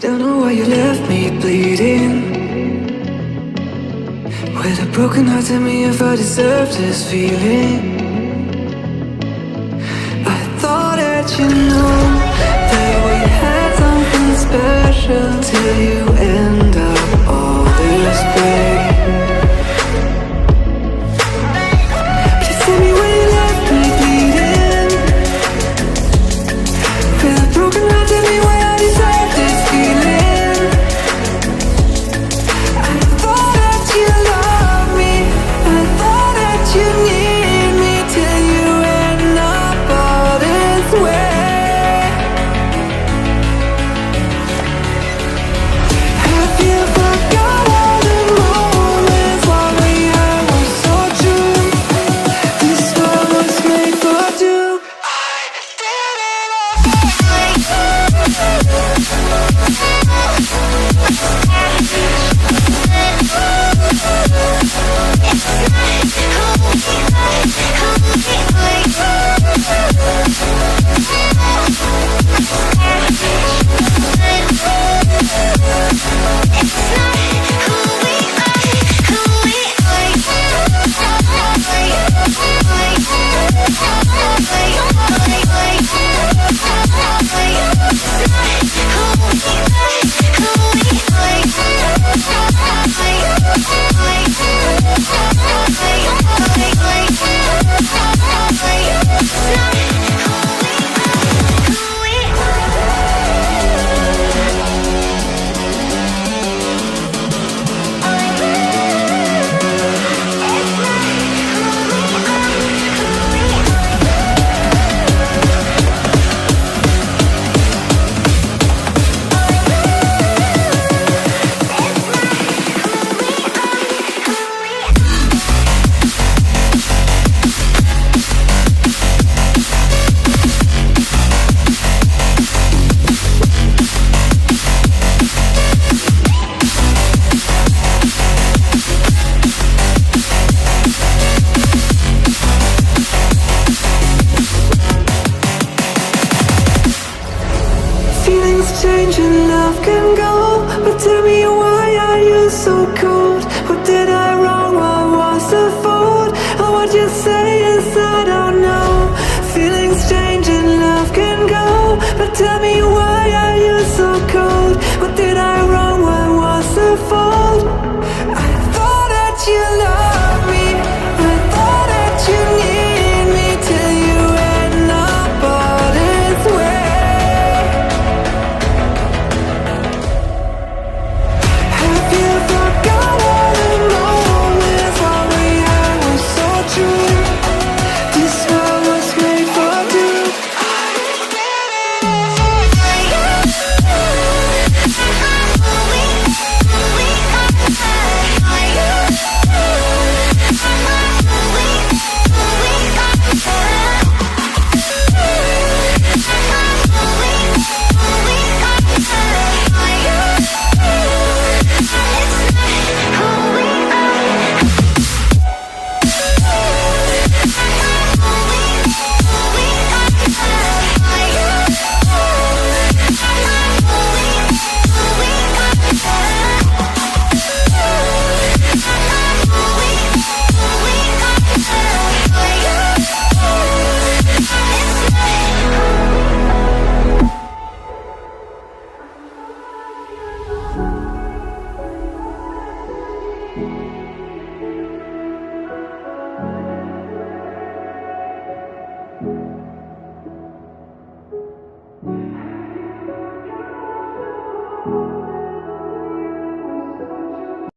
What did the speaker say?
Don't know why you left me bleeding. With a broken heart, tell me if I deserve this feeling. I thought that you know that we had something special till you end up all this way. Please tell me why you left me bleeding. With a broken heart, tell me why I deserve this feeling. I thought that you loved me, I thought that you need me till you end up all this way. Have you forgot all the moments while we had were so true? This world was made for two. I did it change and love can go, but tell me why are you so cold? What did I wrong? What was the fault? Or what you say is I don't know. Feelings change and love can go, but tell me why are you so cold? What did I wrong? What was the fault? I thought that you loved me, I thought that you need me till you end up all this way.